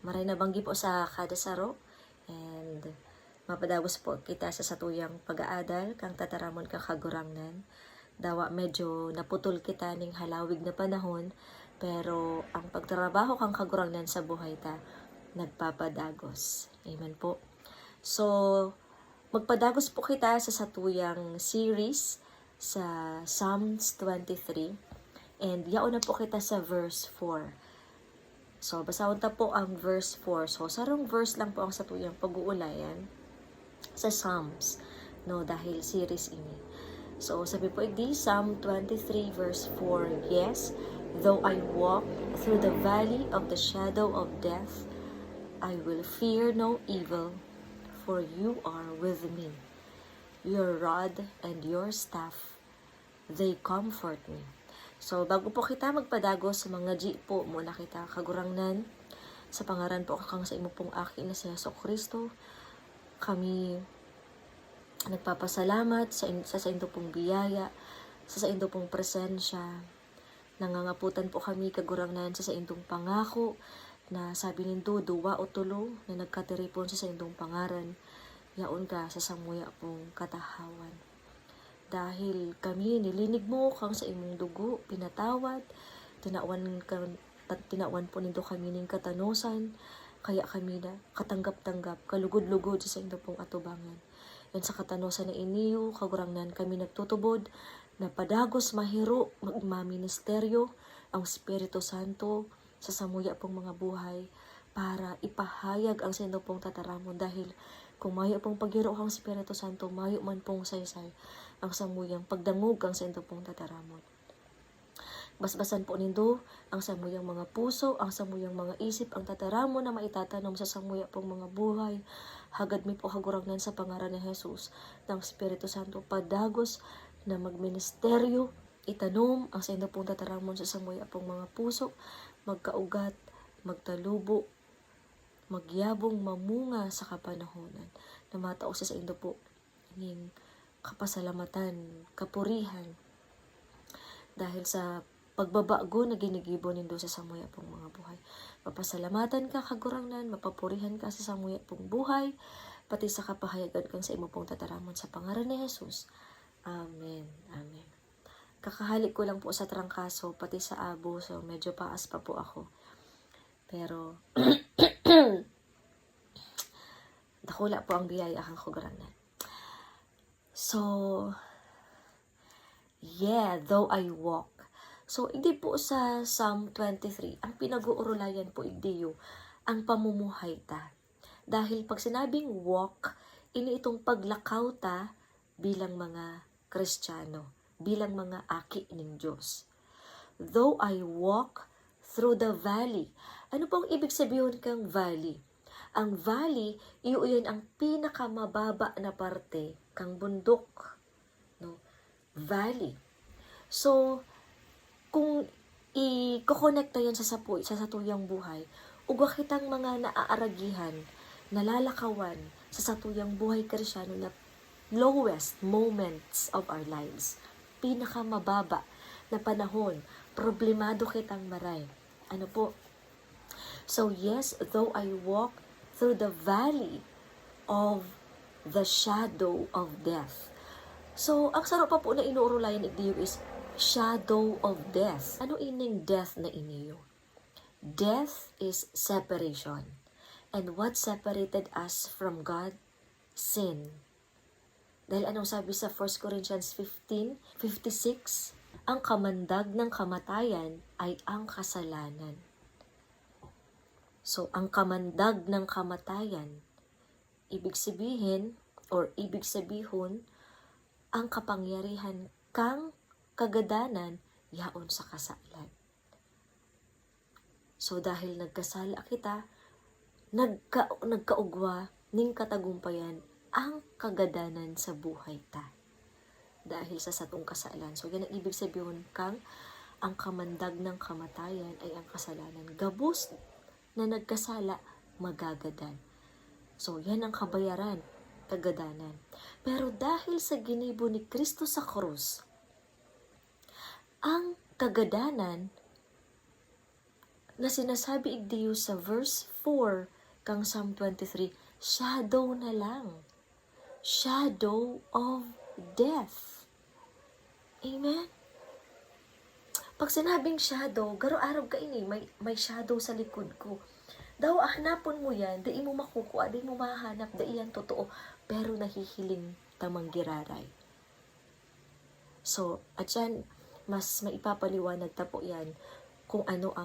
maray nabanggi po sa kada saro, and mapadagos po kita sa satuyang pag-aadal, kang tataramon kang kagurangnan. Dawa medyo naputol kita ning halawig na panahon, pero ang pagtrabaho kang kagurangnan sa buhay ta, nagpapadagos. Amen po. So, magpadagos po kita sa satuyang series sa Psalms 23, and yaon na po kita sa verse 4. So, basahon ta po ang verse 4. So, sarong verse lang po ang satuyang pag-uulayan sa Psalms, no, dahil series ini. So, sabi po di Psalm 23 verse 4, Yes, though I walk through the valley of the shadow of death, I will fear no evil, for you are with me. Your rod and your staff, they comfort me. So, bago po kita magpadagos sa mga G po, muna kita kagurangnan. Sa pangaran po kang sa imo pong akin na si Jesucristo, kami nagpapasalamat sa indo pong biyaya, sa indo pong presensya. Nangangaputan po kami kagurangnan sa indong pangako, na sabi nindo, duwa o tulo, na nagkatiripon sa indong pangaran, yaon ka sa samuya pong katahawan. Dahil kami nilinig mo kang sa imong dugo, pinatawad, tinawan po nindo kami ning katanusan, kaya kami na katanggap-tanggap, kalugod-lugod sa inyong pong atubangan. Yan sa katanusan na iniyo, kagurangnan kami nagtutubod, na padagos mahiro, magmaministeryo, ang Espiritu Santo, sa samuya pong mga buhay, para ipahayag ang sa pong tataramon. Dahil kung mayo pong paghiro ang Espiritu Santo, mayo man pong saysay, ang samuyang pagdangog ang sa pong tataramon. Basbasan po nindo ang samuyang mga puso, ang samuyang mga isip, ang tataramo na maitatanom sa samuya pong mga buhay. Hagad mi po hagurangnan sa pangaran ni Jesus ng Espiritu Santo, padagos na magministeryo, itanom ang sa pong tataramon sa samuya pong mga puso, magkaugat, magtalubo, magyabong mamunga sa kapanahonan, na matao sa indo po ng kapasalamatan, kapurihan, dahil sa pagbabago na ginigibo nindo sa samuya pong mga buhay. Mapasalamatan ka kagurangnan, mapapurihan ka sa samuya pong buhay, pati sa kapahayagan kang sa imo pong tataramon sa pangaran ni Jesus. Amen. Amen. Kakahalik ko lang po sa trangkaso, pati sa abo, so medyo paas pa po ako. Pero, dakula po ang biyaya kang kagurangnan. So, yeah, though I walk. So, hindi po sa Psalm 23, ang pinag-uurulayan po igdiyo, ang pamumuhay ta. Dahil pag sinabing walk, ini itong paglakaw ta bilang mga Kristiyano, bilang mga aki ng Diyos. Though I walk through the valley. Ano pong ibig sabihin kang valley? Ang valley, iyon ang pinakamababa na parte kang bundok. No? Valley. So, kung i-connecta yan sa satuyang buhay, ugwa kitang mga naaaragihan, nalalakawan sa satuyang buhay Kristyano na lowest moments of our lives. Pinakamababa na panahon, problemado kitang maray. Ano po? So yes, though I walk through the valley of the shadow of death. So, ang sarap pa po na inuurulayan igdiyo is shadow of death. Ano ining death na iniyo? Death is separation. And what separated us from God? Sin. Dahil anong sabi sa 1 Corinthians 15:56? Ang kamandag ng kamatayan ay ang kasalanan. So, ang kamandag ng kamatayan, ibig sabihin, ang kapangyarihan kang kagadanan yaon sa kasalan. So, dahil nagkasala kita, nagkaugwa ning katagumpayan ang kagadanan sa buhay ta. Dahil sa satong kasalan. So, yan ang ibig sabihin kang ang kamandag ng kamatayan ay ang kasalanan. Gabos na nagkasala, magagadan. So, yan ang kabayaran, kagadanan. Pero dahil sa ginibo ni Kristo sa krus, ang kagadanan na sinasabi igdiyo sa verse 4 kang Psalm 23, shadow na lang. Shadow of death. Amen? Pag sinabing shadow, garo-araw ka ini, may shadow sa likod ko. Daw, hanapon mo yan, di mo makukuha, di mo mahanap, di yan totoo, pero nahihiling tamang giraray. So, at yan, mas maipapaliwanag ta po yan kung ano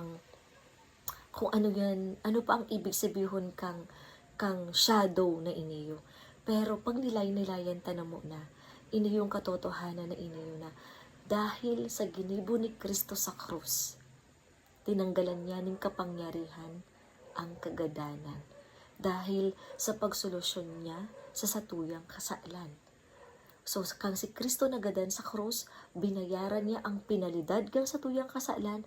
yan, ano pa ang ibig sabihin kang shadow na iniyo. Pero pag nilay-nilayan ta na mo na, iniyong katotohanan na iniyo na, dahil sa ginibo ni Kristo sa krus, tinanggalan niya ng kapangyarihan ang kagadanan. Dahil sa pagsolusyon niya sa satuyang kasalan. So, kang si Kristo nagadan sa krus, binayaran niya ang pinalidad kang satuyang kasalan,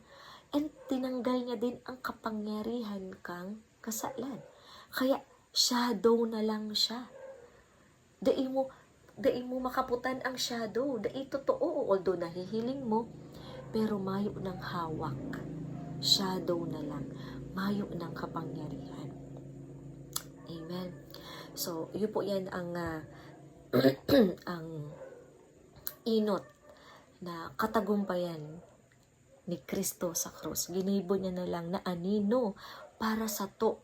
and tinanggal niya din ang kapangyarihan kang kasalan. Kaya, shadow na lang siya. Dai mo makaputan ang shadow. Dai totoo, although nahihiling mo, pero mayo ng hawak. Shadow na lang. Mayo ng kapangyarihan. Amen. So, yun po yan ang ang inot na katagumpayan ni Kristo sa krus. Ginibo niya na lang na anino para sa to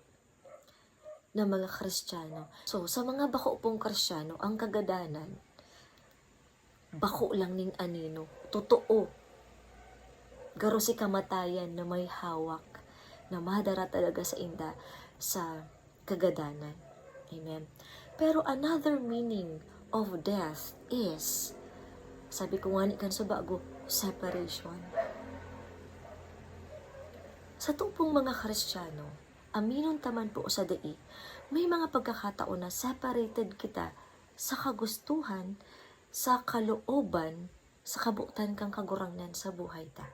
na mga Kristiyano. So, sa mga bako pong Kristiyano, ang kagadanan, bako lang ning anino. Totoo. Garo si kamatayan na may hawak, na madara talaga sa inda sa kagadanan. Amen. Pero another meaning of death is, sabi ko nga ni kan sa bago, separation. Sa tupong mga Kristiyano, aminon taman po sa dai, may mga pagkakataon na separated kita sa kagustuhan, sa kalooban, sa kabutan kang kagurangnan sa buhay ta.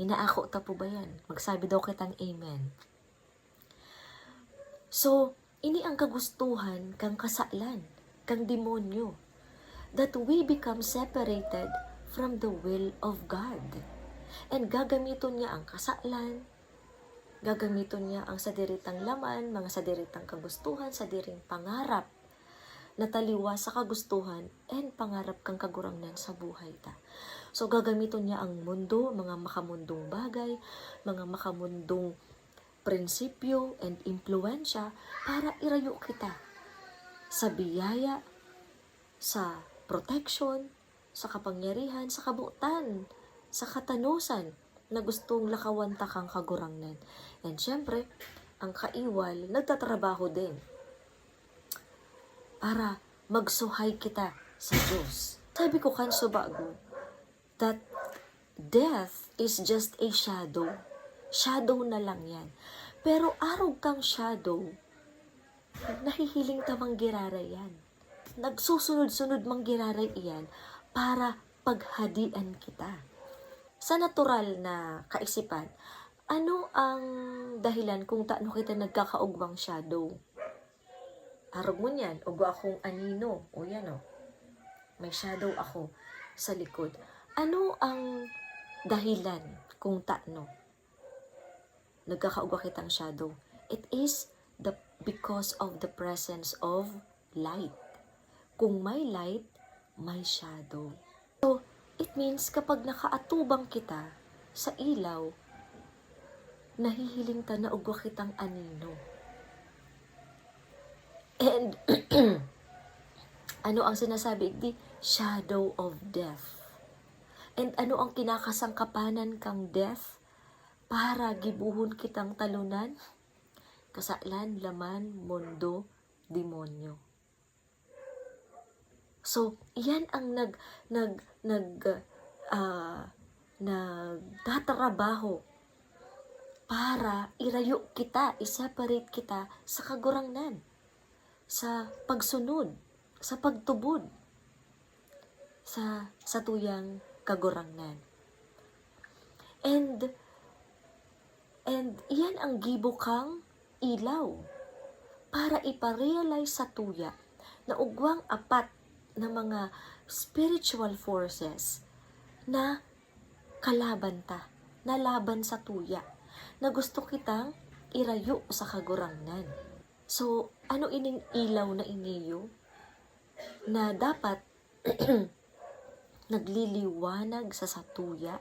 Inaako ta po ba yan? Magsabi daw kitang amen. So, ini ang kagustuhan kang kasalan, kang demonyo, that we become separated from the will of God. And gagamiton niya ang kasalan, gagamiton niya ang sadiritang laman, mga sadiritang kagustuhan, sadiring pangarap, na taliwa sa kagustuhan and pangarap kang kagurangnan sa buhay ta. So, gagamiton niya ang mundo, mga makamundong bagay, mga makamundong prinsipyo and impluensya para irayo kita sa biyaya, sa protection, sa kapangyarihan, sa kabutan, sa katanusan na gustong lakawanta kang kagurangnan. And syempre, ang kaiwal, nagtatrabaho din para magsuhay kita sa Diyos. Sabi ko kanso bago, that death is just a shadow. Shadow na lang yan. Pero araw kang shadow, nahihiling ta manggiraray yan. Nagsusunod-sunod manggiraray iyan para paghadian kita. Sa natural na kaisipan, ano ang dahilan kung taano kita nagkakaugwang shadow? Arog mo niyan, ugo akong anino, o yan o, may shadow ako sa likod. Ano ang dahilan kung taano nagkakaugwa kitang shadow? It is because of the presence of light. Kung may light, may shadow. So, it means kapag nakaatubang kita sa ilaw, nahihiling ta na ugwa kitang anino. And, ano ang sinasabi? Di, shadow of death. And ano ang kinakasangkapanan kang death? Para gibuhon kitang talunan? Kasalan, laman, mundo, demonyo. So, iyan ang nagtatrabaho para irayo kita, i-separate kita sa kagurangnan, sa pagsunod, sa pagtubod, sa tuyang kagurangnan. And iyan ang gibo kang ilaw para iparealize sa tuya na ugwang apat na mga spiritual forces na kalaban ta. na laban sa tuya, na gusto kitang irayo sa kagurangnan. So, ano ining ilaw na iniyo na dapat nagliliwanag sa satuya?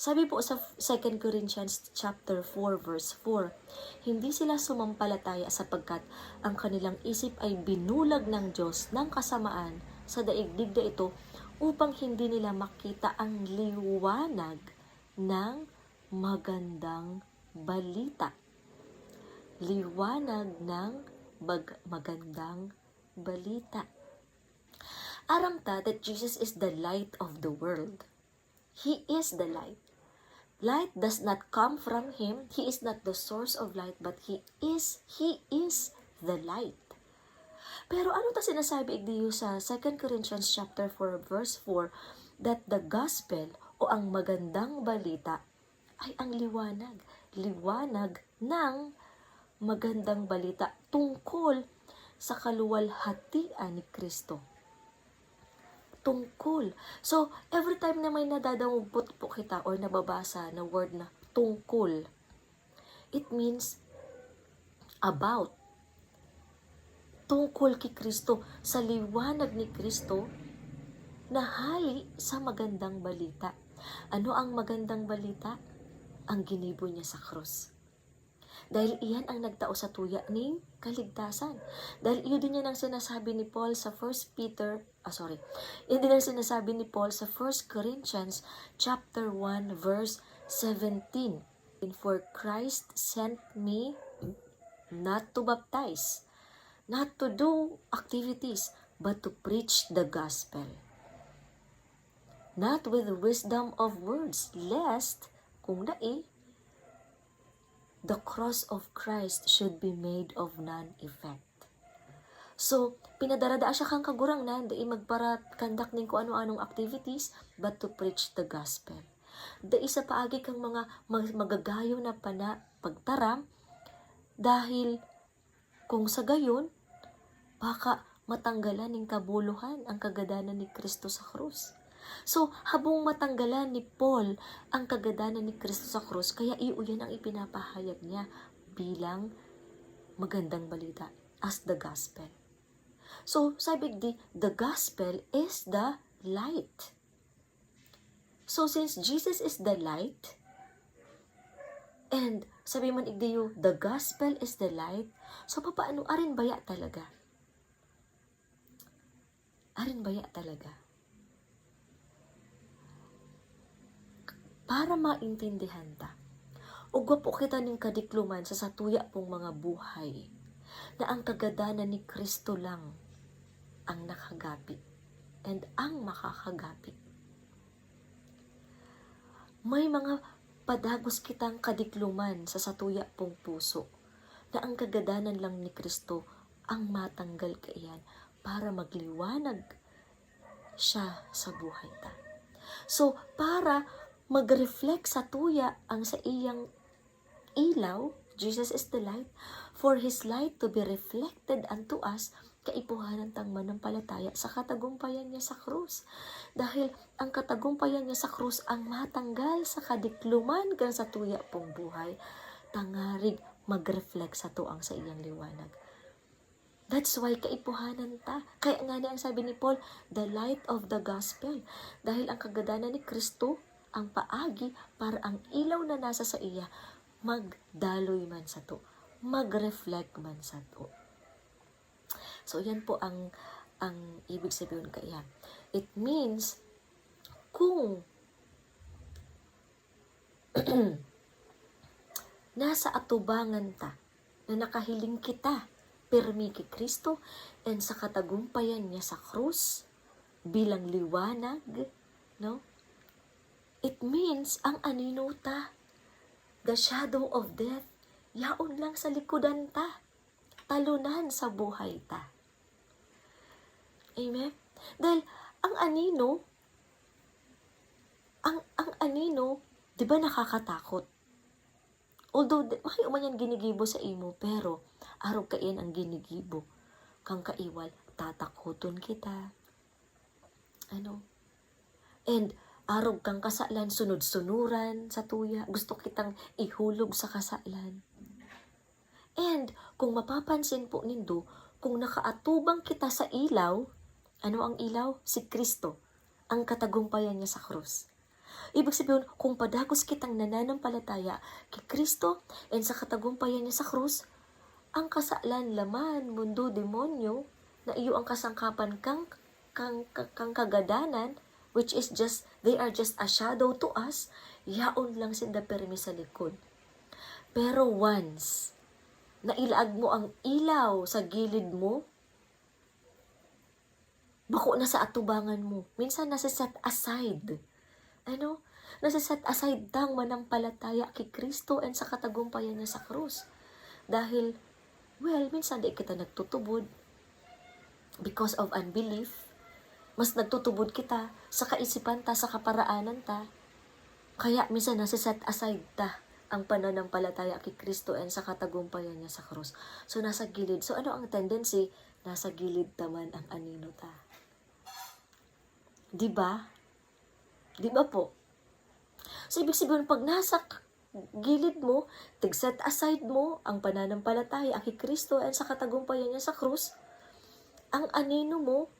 Sabi po sa 2 Corinthians chapter 4 verse 4, hindi sila sumampalataya sapagkat ang kanilang isip ay binulag ng Diyos ng kasamaan sa daigdig na ito upang hindi nila makita ang liwanag ng magandang balita. Liwanag ng magandang balita. Aramta that Jesus is the light of the world. He is the light. Light does not come from Him. He is not the source of light, but He is the light. Pero ano ta sinasabi igdiyo sa 2 Corinthians chapter 4 verse 4 that the gospel o ang magandang balita ay ang liwanag. Liwanag ng magandang balita tungkol sa kaluwalhatian ni Kristo. Tungkol. So, every time na may nadadamugbot po kita or nababasa na word na tungkol, it means about. Tungkol kay Kristo, sa liwanag ni Kristo, na hali sa magandang balita. Ano ang magandang balita? Ang ginibo niya sa krus. Dahil iyan ang nagtao sa tuya ng kaligtasan. Dahil iyon din yan ang sinasabi ni Paul sa 1 Iyon din ang sinasabi ni Paul sa 1 Corinthians chapter 1 verse 17. For Christ sent me not to baptize, not to do activities, but to preach the gospel. Not with wisdom of words, lest, kung the cross of Christ should be made of none effect. So, pinadarada siya kang kagurangnan, dai magparakandak ning kung ano-anong activities, but to preach the gospel. Dai sa paagi kang mga magagayo na pagtaram, dahil kung sa gayon, baka matanggalan ng kabuluhan ang kagadanan ni Kristo sa krus. So, habang matanggalan ni Paul ang kagadanan ni Kristo sa krus, kaya iuyan ang ipinapahayag niya bilang magandang balita as the gospel. So, sabi di, the gospel is the light. So, since Jesus is the light, and sabi man igdiyo, the gospel is the light, so papaano, arin baya talaga? Arin baya talaga? Para maintindihan ta, ugwa po kita ning kadikluman sa satuya pong mga buhay, na ang kagadanan ni Kristo lang ang nakagapi and ang makakagapi. May mga padagos kitang kadikluman sa satuya pong puso, na ang kagadanan lang ni Kristo ang matanggal kaiyan para magliwanag siya sa buhay ta. So, para mag-reflect sa tuya ang sa iyang ilaw, Jesus is the light, for His light to be reflected unto us, kaipuhanan tang manampalataya sa katagumpayan niya sa krus. Dahil ang katagumpayan niya sa krus ang matanggal sa kadikluman kan sa tuya pong buhay, tangarig mag-reflect sa tuang sa iyang liwanag. That's why kaipuhanan ta. Kaya nga ang sabi ni Paul, the light of the gospel. Dahil ang kagadanan ni Kristo ang paagi para ang ilaw na nasa sa iya magdaloy man sa to, mag-reflect man sa to. So yan po ang ibig sabihin kaya. It means kung nasa atubangan ta na nakahiling kita pirmi kay Kristo and sa katagumpayan niya sa krus bilang liwanag, no? It means ang anino ta, the shadow of death, yaon lang sa likodan ta, talunan sa buhay ta. Amen? Dahil ang anino, di ba nakakatakot? Although, mahi man yan ginigibo sa imo, pero araw kain ang ginigibo. Kang kaiwal, tatakoton kita. And Arog kang kasalan, sunod-sunuran sa tuya, gusto kitang ihulog sa kasalan. And kung mapapansin po nindo, kung nakaatubang kita sa ilaw, ano ang ilaw? Si Kristo, ang katagumpayan niya sa krus. Ibig sabihin, kung padagos kitang nananampalataya kay Kristo and sa katagumpayan niya sa krus, ang kasalan, laman, mundo, demonyo, na iyo ang kasangkapan kang kagadanan, which is just, they are just a shadow to us, yaon lang sinda permi sa likod. Pero once, na ilaag mo ang ilaw sa gilid mo, bako na sa atubangan mo. Minsan nasa set aside. Nasa set aside tang manampalataya kay Kristo and sa katagumpayan niya sa krus. Dahil, minsan di kita nagtutubod because of unbelief. Mas nagtutubod kita sa kaisipan ta, sa kaparaanan ta. Kaya minsan nasa set aside ta ang pananampalataya kay Kristo and sa katagumpayan niya sa krus. So, nasa gilid. So, ano ang tendency? Nasa gilid naman ang anino ta. Diba? Diba po? So, ibig sabihin, pag nasa gilid mo, tig-set aside mo ang pananampalataya kay Kristo and sa katagumpayan niya sa krus, ang anino mo,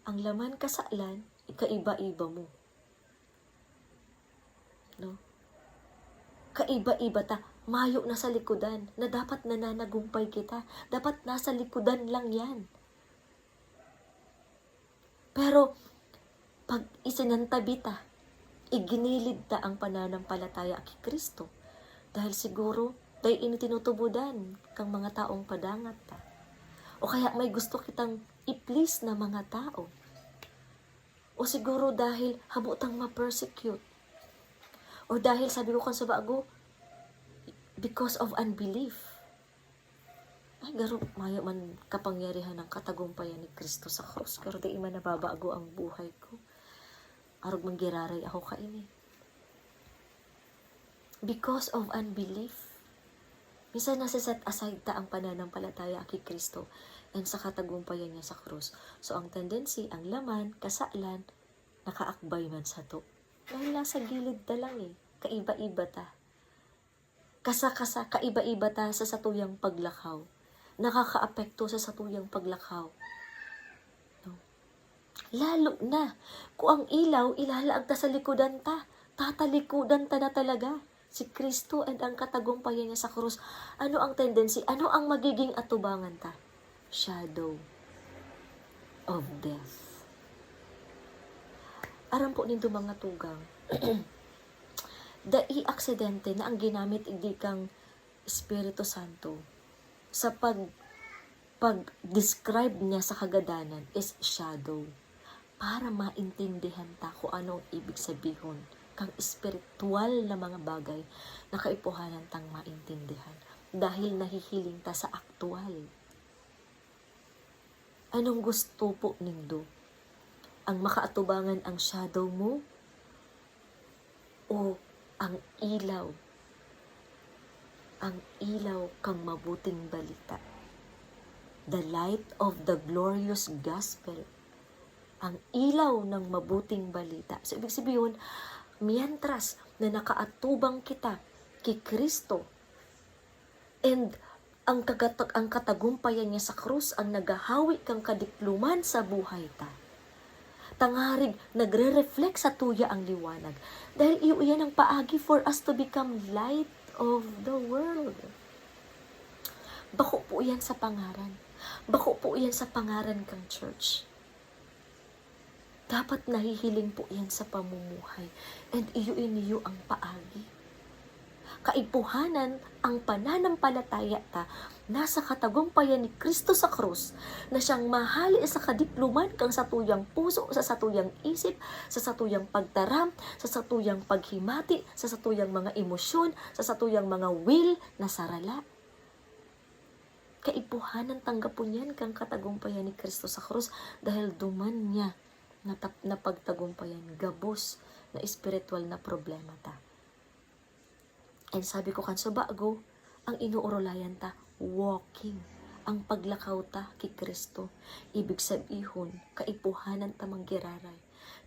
ang laman kasalan, ikaiba-iba mo. No? Kaiba-iba ta, mayo na sa likodan, na dapat nananagumpay kita. Dapat nasa likodan lang yan. Pero, pag isinantabi ta, iginilid ta ang pananampalataya kay Kristo. Dahil siguro, dahil initinutubudan kang mga taong padangat ta. O kaya may gusto kitang i-please na mga tao. O siguro dahil habutang ma-persecute. O dahil, sabi ko kan sa bago, because of unbelief. Ay, garo, maya man kapangyarihan ng katagumpayan ni Kristo sa krus. Pero di man nababago ang buhay ko. Arog manggiraray ako kaini. Because of unbelief. Minsan nasa set aside ta ang pananampalataya kay Kristo and sa katagumpayan niya sa krus. So, ang tendency, ang laman, kasalan, nakaakbay man sa to. Dahil nasa gilid na lang kaiba-iba ta. Kasa-kasa, kaiba-iba ta sa satuyang paglakaw. Nakakaapekto sa satuyang paglakaw. No? Lalo na, kung ang ilaw, ilalaag ta sa likodan ta. Tatalikodan ta na talaga. Si Kristo and ang katagumpayan niya sa krus. Ano ang tendency? Ano ang magiging atubangan ta? Shadow of death. Aram po nito mga tugang, dai aksidente na ang ginamit hindi kang Espiritu Santo sa pag-describe niya sa kagadanan is shadow. Para maintindihan ta kung anong ibig sabihin kang espiritual na mga bagay na kaipuhanan tang maintindihan. Dahil nahihiling ta sa aktual. Anong gusto po nindo? Ang makaatubangan ang shadow mo o ang ilaw? Ang ilaw kang mabuting balita. The light of the glorious gospel. Ang ilaw ng mabuting balita. So, ibig sabihin, mientras na nakaatubang kita kay Kristo and ang katagumpayan niya sa krus ang nagahawi kang kadikluman sa buhay ta. Tangarig, nagre-reflect sa tuya ang liwanag. Dahil iyo yan ang paagi for us to become light of the world. Bako po yan sa pangaran. Bako po yan sa pangaran kang church. Dapat nahihiling po yan sa pamumuhay. And iyo ang paagi. Kaipuhanan ang pananampalataya ta nasa katagumpayan ni Kristo sa krus na siyang mahali sa kadikluman kang satuyang puso, sa satuyang isip, sa satuyang pagtaram, sa satuyang paghimati, sa satuyang mga emosyon, sa satuyang mga will na sarala. Kaipuhanan tanggapon yan kang katagumpayan ni Kristo sa krus dahil duman niya na pagtagumpayan, gabos na espiritual na problema ta. And sabi ko kanso bago, ang inuurolayan ta, walking. Ang paglakaw ta kay Kristo. Ibig sabihin, kaipuhanan ta manggiraray.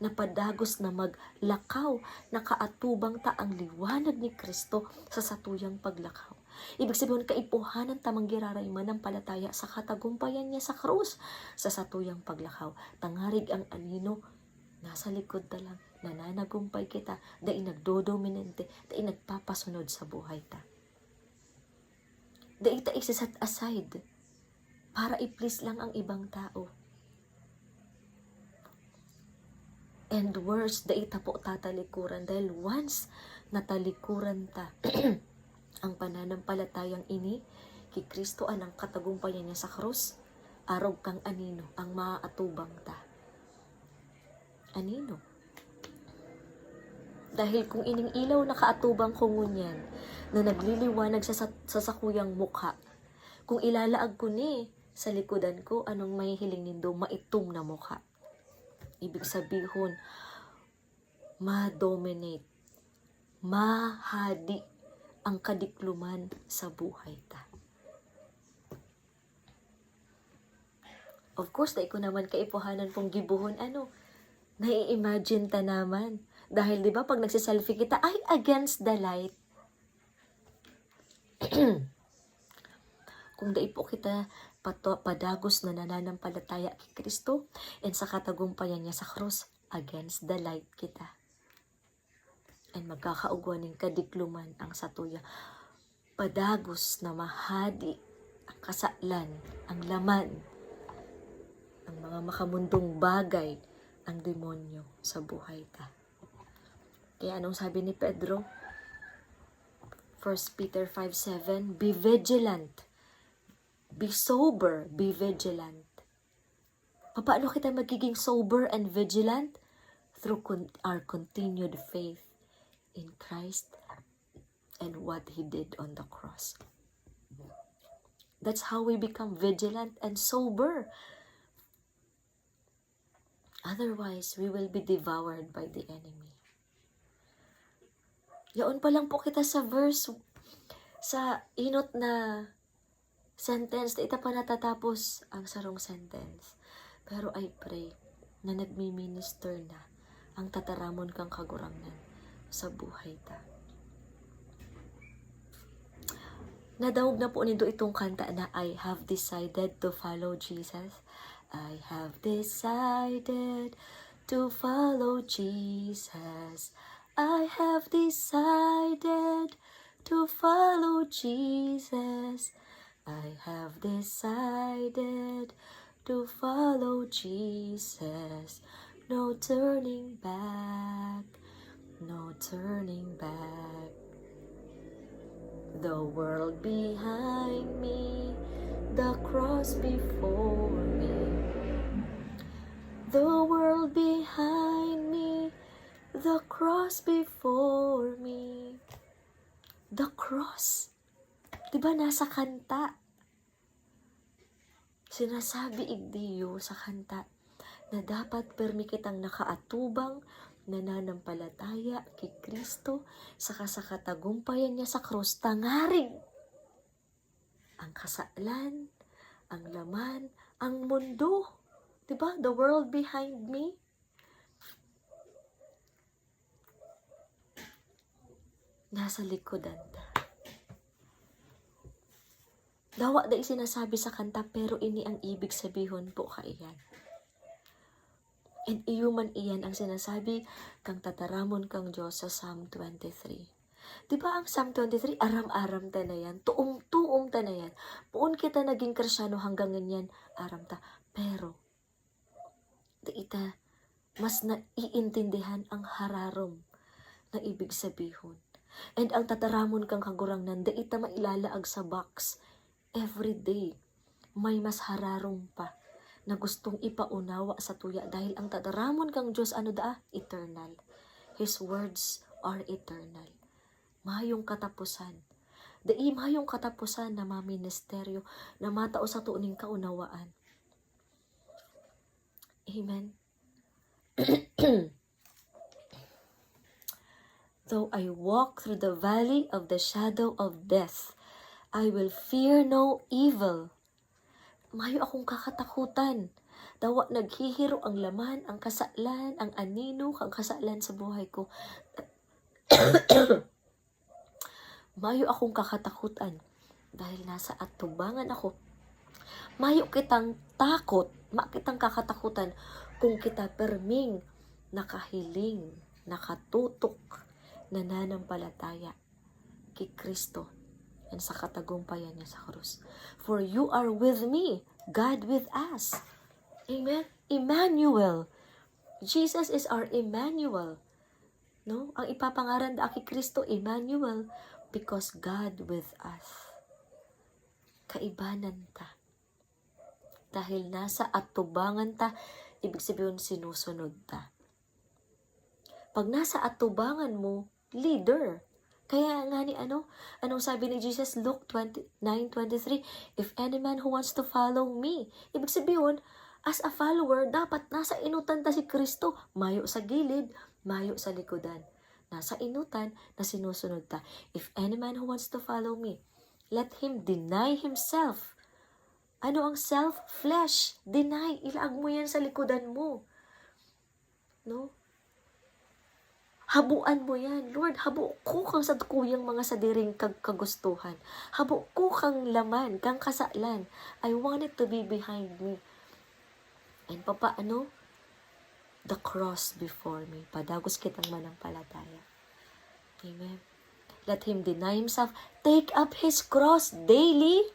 napadagos na maglakaw, nakaatubang ta ang liwanag ni Kristo sa satuyang paglakaw. Ibig sabihin, kaipuhanan tamang girarayman ng palataya sa katagumpayan niya sa krus sa satuyang paglakaw. Tangarig ang anino, nasa likod ta lang, nananagumpay kita, dahil nagdodominante, dahil nagpapasunod sa buhay ta. Dahil ta set aside para i-please lang ang ibang tao. And worse, dahil ta po tatalikuran, dahil once natalikuran ta, ang pananampalatayang ini, kay Kristo anang katagumpayan niya sa krus, arog kang anino, ang maaatubang ta. Anino? Dahil kung ining ilaw nakaatubang ko ngunyan, na nagliliwanag sa sakuyang mukha, kung ilalaag ko ni sa likodan ko, anong may hiling nindo, maitom na mukha. Ibig sabihin, ma-dominate, mahadi ang kadikluman sa buhay ta. Of course, dahil ko naman kaipuhanan pong gibuhon, nai-imagine ta naman. Dahil di ba pag nagsiselfie kita, ay against the light. Kung dai po kita padagos na nananampalataya kay Kristo and sa katagumpayan niya sa krus, against the light kita. And magkakaugwan ng kadikluman ang satuya. Padagos na mahadi ang kasaklan, ang laman, ang mga makamundong bagay, ang demonyo sa buhay ta. Kaya anong sabi ni Pedro? 1 Peter 5:7, be vigilant, be sober, be vigilant. Paano kita magiging sober and vigilant? Through our continued faith in Christ and what He did on the cross. That's how we become vigilant and sober. Otherwise, we will be devoured by the enemy. Yaon pa lang po kita sa verse, sa inot na sentence, ita pa natatapos ang sarong sentence. Pero I pray na nagmi-minister na ang tataramon kang kagurangnan sa buhay ta. Nadawog na po nindo itong kanta na I have decided to follow Jesus. I have decided to follow Jesus. I have decided to follow Jesus. I have decided to follow Jesus. No turning back, no turning back. The world behind me, the cross before me. The world behind me, the cross before me. The cross. Diba nasa kanta? Sinasabi igdiyo sa kanta na dapat permi kitang nakaatubang, nananampalataya kay Kristo sa kasakatagumpayan niya sa krus, tangaring ang kasalan, ang laman, ang mundo. Diba? The world behind me. Nasa likodan ta. Dawa da sinasabi sa kanta, pero ini ang ibig sabihin po kaiyan. And iuman iyan ang sinasabi kang tataramon kang Diyos sa Psalm 23. Diba ang Psalm 23, aram-aram ta na yan, tuom-tuom ta na yan. Puon kita naging Kristyano hanggang ganyan, aram ta. Pero, ita mas naiintindihan ang hararom na ibig sabihin. And ang tataramon kang kagurangnan, ita mailalaag sa box. Every day, may mas hararom pa na gustong ipaunawa sa tuya dahil ang tataramon kang Diyos, eternal. His words are eternal. Mahayong katapusan. Mahayong katapusan na ministeryo na matao sa tuuning kaunawaan. Amen. Though I walk through the valley of the shadow of death, I will fear no evil. Mayo akong kakatakutan. Dawa naghihiro ang laman, ang kasalan, ang anino, ang kasalan sa buhay ko. Mayo akong kakatakutan dahil nasa atubangan ako. Mayo kitang takot, makitang kakatakutan kung kita perming nakahiling, nakatutok, nananampalataya kay Kristo and sa katagumpayan niya sa krus. For you are with me, God with us. Amen? Emmanuel. Jesus is our Emmanuel. No? Ang ipapangaran da kay Kristo, Emmanuel, because God with us. Kaibanan ta. Dahil nasa atubangan ta, ibig sabihin sinusunod ta. Pag nasa atubangan mo, leader. Kaya nga ni anong sabi ni Jesus, Luke 9:23, if any man who wants to follow me, ibig sabihin, as a follower, dapat nasa inutan ta si Kristo, mayo sa gilid, mayo sa likodan. Nasa inutan na sinusunod ta. If any man who wants to follow me, let him deny himself. Ano ang self? Flesh. Deny. Ilaag mo yan sa likodan mo. No? Habuan mo yan. Lord, habo ko kang sa kuyang mga sadiring kagustuhan. Habo ko kang laman, kang kasalan. I want it to be behind me. And papaano? The cross before me. Padagos kitang manampalataya. Amen. Let him deny himself. Take up his cross daily.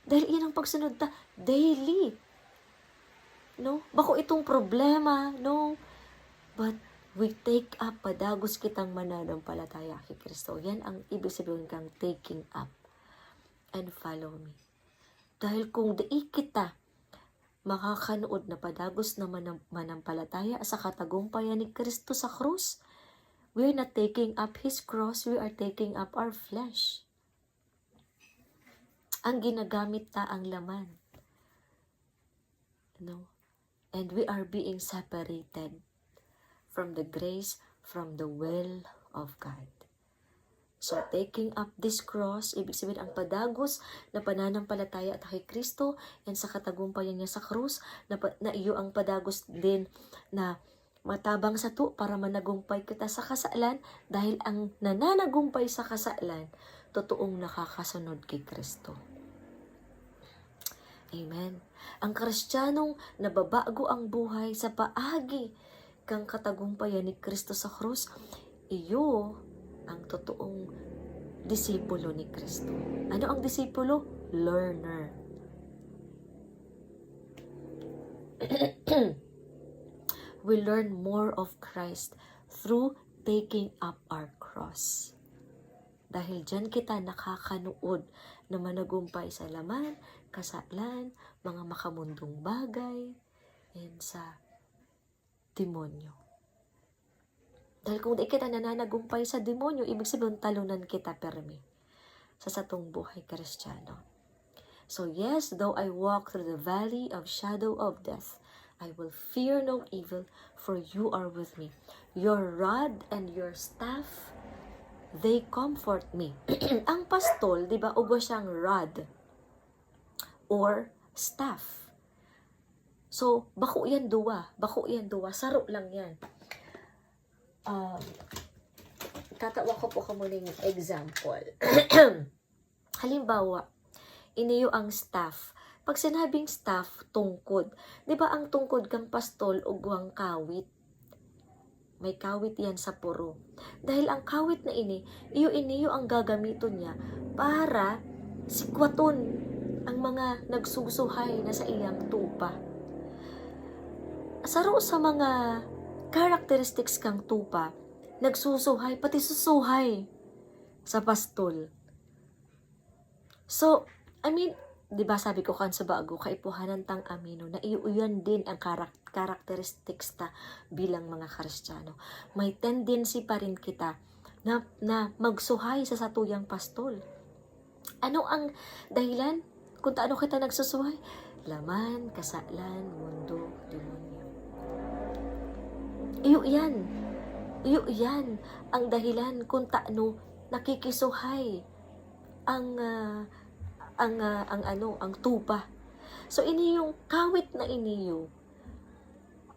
Dahil yan ang pagsunod ta. Daily. No? Bako itong problema. No? But we take up, padagos kitang mananampalataya kay Kristo. Yan ang ibig sabihin kang taking up. And follow me. Dahil kung di kita makakanood na padagos na manampalataya sa katagumpayan ni Kristo sa krus, we're not taking up His cross, we are taking up our flesh. Ang ginagamit ta ang laman. No? And we are being separated from the grace, from the will of God. So, taking up this cross, ibig sabihin ang padagos na pananampalataya at kay Kristo and sa katagumpayan niya sa krus, na iyo ang padagos din na matabang sa to para managumpay kita sa kasalan dahil ang nananagumpay sa kasalan, totoong nakakasunod kay Kristo. Amen. Ang Kristiyanong nababago ang buhay sa paagi kang katagumpayan ni Kristo sa krus, iyo ang totoong disipulo ni Kristo. Ano ang disipulo? Learner. We learn more of Christ through taking up our cross. Dahil dyan kita nakakanood na managumpay sa laman, kasalan, mga makamundong bagay, and sa demonyo. Dahil kung di kita nananagumpay sa demonyo, ibig sabihin talunan kita permi sa satong buhay Kristiyano. So yes, though I walk through the valley of shadow of death, I will fear no evil, for you are with me. Your rod and your staff, they comfort me. Ang pastol, di ba, ugwa siyang rod or staff. So, bako yan duwa. Saro lang yan. Tatawa ko po ka muna ng example. Halimbawa, iniyo ang staff. Pag sinabing staff, tungkod. Di ba ang tungkod kang pastol ugwang kawit? May kawit yan sa puro. Dahil ang kawit na iniyo ang gagamiton niya para sikwaton ang mga nagsusuhay na sa iyang tupa. Saro sa mga characteristics kang tupa, nagsusuhay, pati susuhay sa pastol. So, di ba sabi ko kan sa bago, kaipuhanan tang amino, na iuyan din ang characteristics ta bilang mga Kristiyano. May tendency pa rin kita na magsuhay sa satuyang pastol. Ano ang dahilan kung taano kita nagsusuhay? Laman, kasalan, mundo, demonyo. Iyo yan ang dahilan kung taano nakikisuhay ang tupa. So, ini yung kawit na iniyo.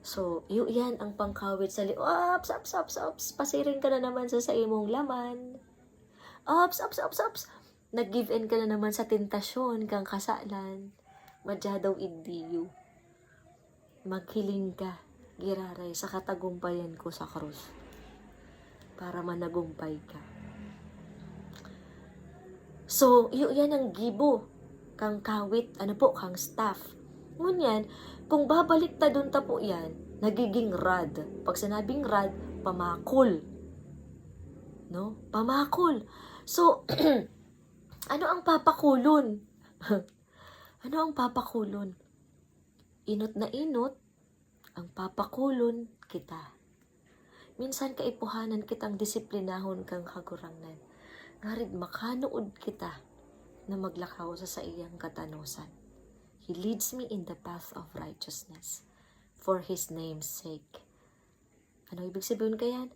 So, yan ang pangkawit sa ops, ops, ops, ops, pasiring ka na naman sa imong laman. Ops, ops, ops, ops, nag-give in ka na naman sa tentasyon kang kasalan. Madya daw idiyo. Maghiling ka, giraray, sa katagumpayan ko sa krus. Para managumpay ka. So, yan ang gibo. Kang kawit, kang staff. Ngunyan, kung babalik ta dun ta po yan, nagiging rod. Pag sinabing rod, pamakol. No? Pamakol. So, ano ang papakulon? Ano ang papakulon? Inot na inot, ang papakulon kita. Minsan kaipuhanan kitang disiplinahon kang kagurangnan. Ngarid makanood kita na maglakaw sa iyang katanosan. He leads me in the path of righteousness for His name's sake. Ano ibig sabihin kayan?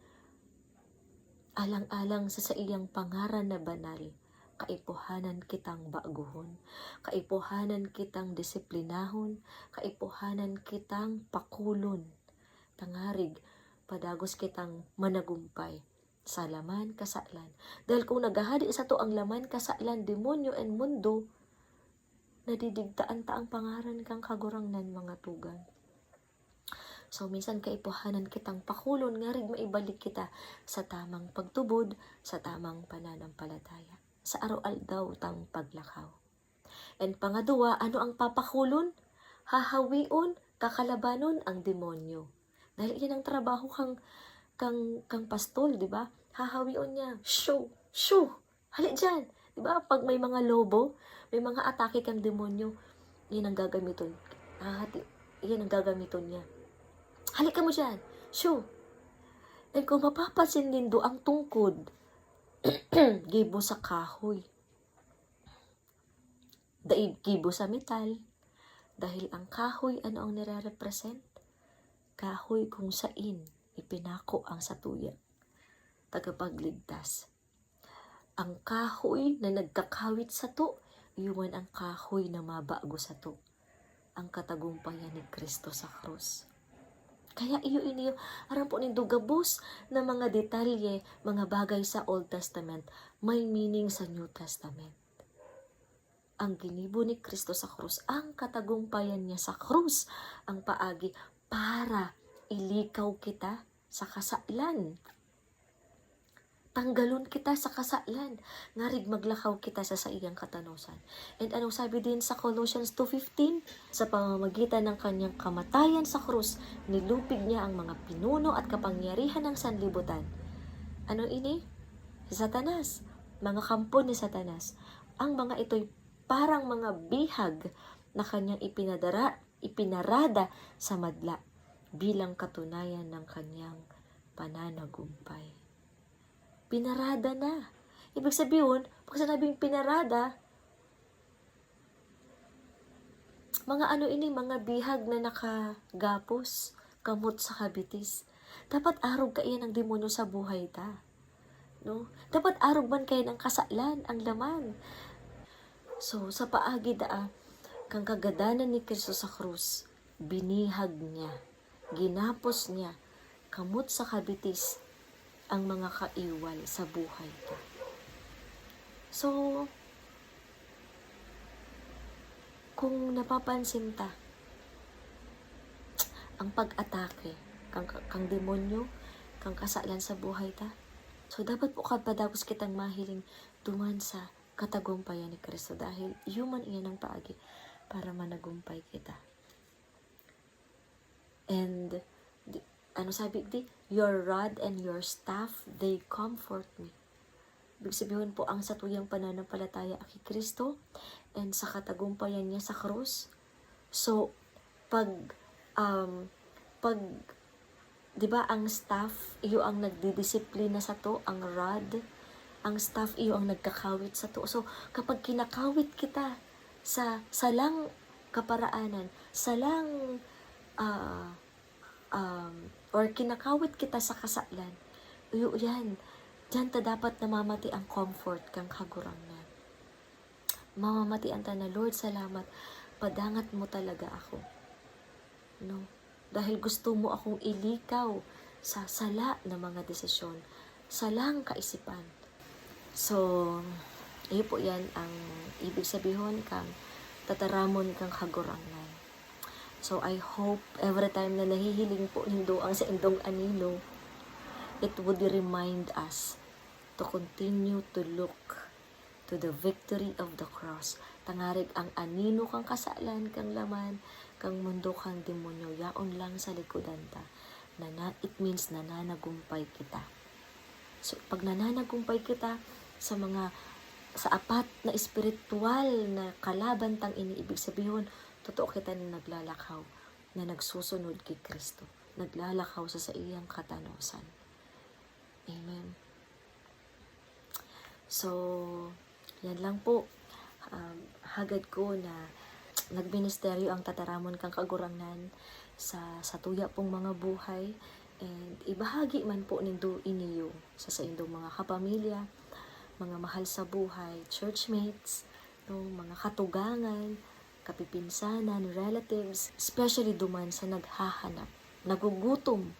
Alang-alang sa iyang pangaran na banal, kaipuhanan kitang baguhon, kaipuhanan kitang disiplinahon, kaipuhanan kitang pakulon. Tangarig, padagos kitang managumpay sa laman kasalan. Dahil kung nagahadi sa to ang laman kasalan, demonyo and mundo, nadidigtaan ta ang pangaran kang kagurangnan mga tugang. So, minsan kaipuhanan kitang pakulon, nga rin maibalik kita sa tamang pagtubod, sa tamang pananampalataya. Sa araw-al daw tang paglakaw. And pangadua, ano ang papakulon? Hahawion, kakalabanon ang demonyo. Dahil yan ang trabaho kang pastol, di ba? Hahawion niya, shoo, hali dyan. Di ba? Pag may mga lobo, may mga atake kang demonyo, yan ang gagamiton. Yan ang gagamiton niya. Halika mo dyan. Shoo. And kung mapapansin din do ang tungkod, gibo sa kahoy. Gibo sa metal. Dahil ang kahoy, ano ang nire-represent? Kahoy kung sain ipinako ang satuya. Tagapagligtas. Ang kahoy na nagkakawit sa to, iwan ang kahoy na mabago sa to. Ang katagumpayan ni Kristo sa krus. Kaya iniyo, aram po nindo gabos na mga detalye, mga bagay sa Old Testament, may meaning sa New Testament. Ang ginibo ni Kristo sa krus, ang katagumpayan niya sa krus, ang paagi para ilikaw kita sa kasalan. Tanggalon kita sa kasalan. Ngarig maglakaw kita sa iyang katanosan. And anong sabi din sa Colossians 2:15? Sa pamamagitan ng kanyang kamatayan sa krus, nilupig niya ang mga pinuno at kapangyarihan ng sanlibutan. Ano ini? Si Satanas. Mga kampo ni Satanas. Ang mga ito'y parang mga bihag na kanyang ipinarada sa madla bilang katunayan ng kanyang pananagumpay. Pinarada na. Ibig sabihin, pag sinabing pinarada, mga mga bihag na nakagapos, kamot sa kabitis. Dapat arog ka iyan ng demonyo sa buhay ta. No? Dapat arog man kayo ng kasalan, ang laman. So, sa paagi kang kagadanan ni Kristo sa krus, binihag niya, ginapos niya, kamot sa kabitis, ang mga kaiwal sa buhay ka. So, kung napapansin ta, ang pag-atake, kang demonyo, kang kasalan sa buhay ta, so dapat po kadagos kitang mahiling duman sa katagumpayan ni Kristo dahil human iyan ang paagi para managumpay kita. And ano sabi di? Your rod and your staff, they comfort me. Ibig sabihin po ang satuyang pananampalataya kay Kristo and sa katagumpayan niya sa krus. So, pag 'di ba ang staff, iyo ang nagdidisiplina sa to, ang rod, ang staff iyo ang nagkakawit sa to. So, kapag kinakawit kita sa salang kaparaanan, salang or kinakawit kita sa kasalan, yan, dyan ta dapat namamati ang comfort kang kagurangnan. Mamamatian ta na, Lord, salamat, padangat mo talaga ako. No? Dahil gusto mo akong ilikaw sa sala na mga desisyon, salang kaisipan. So, iyo po yan ang ibig sabihin kang tataramon kang kagurangnan. So, I hope every time na nahihiling po nindo ang sa indong anino, it would remind us to continue to look to the victory of the cross. Tangarig ang anino kang kasalan, kang laman, kang mundo kang demonyo, yaon lang sa likodan ta. It means nananagumpay kita. So, pag nananagumpay kita sa apat na espiritual na kalaban tang iniibig sabihin, totoo kita na naglalakaw, na nagsusunod kay Kristo, naglalakaw sa iyang katanosan. Amen. So, yan lang po. Hagad ko na nagministeryo ang tataramon kang kagurangnan sa tuya pong mga buhay, and ibahagi man po nindo iniyo sa indong mga kapamilya, mga mahal sa buhay, churchmates, no, mga katugangan, kapipinsanan, relatives, especially duman sa naghahanap, nagugutom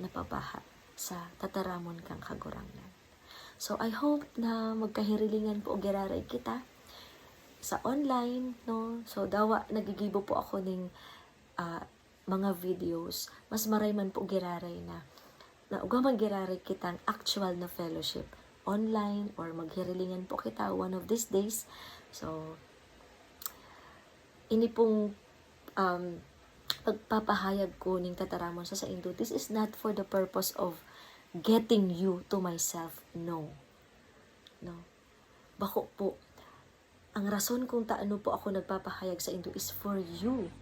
na pabaha sa tataramon kang kagurangnan. So I hope na magkahirilingan po og giraray kita sa online, no. So dawa nagigibo po ako ning mga videos, mas maray man po giraray na ugamang giraray kitang actual na fellowship online, or maghirilingan po kita one of these days. So ini pong pagpapahayag ko ning tataramon sa indo, this is not for the purpose of getting you to myself. No. Bako po, ang rason kung taano po ako nagpapahayag sa indo is for you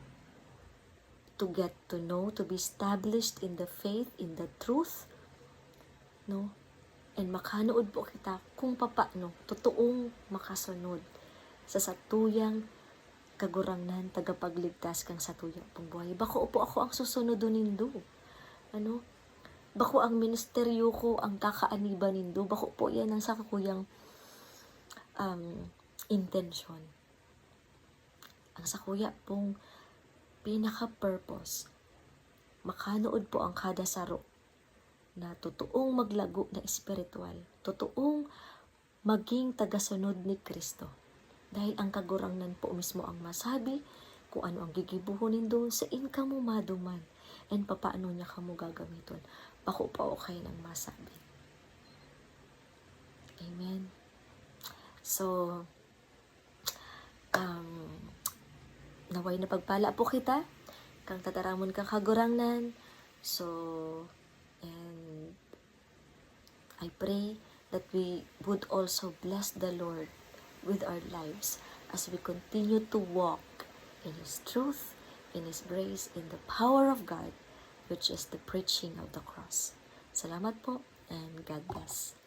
to get to know, to be established in the faith, in the truth, no? And makanood po kita kung papaano totoong makasunod sa satuyang kagurangnan, tagapagligtas kang satuya pong buhay. Bako po ako ang susunod nindo. Ano? Bako ang ministeryo ko, ang kakaaniban nindo. Bako po yan ang sa kakuyang intention. Ang sakuya pong pinaka-purpose, makanood po ang kada saro na totoong maglago na espiritual, totoong maging tagasunod ni Kristo. Dahil ang kagurangnan po mismo ang masabi kung ano ang gigibuhonin doon sa inka mo maduman, and papaano niya ka mo gagamiton. Bako pa okay ng masabi. Amen. So, naway na pagpala po kita kang tataramon kang kagurangnan. So, and I pray that we would also bless the Lord with our lives as we continue to walk in His truth, in His grace, in the power of God, which is the preaching of the cross. Salamat po, and God bless.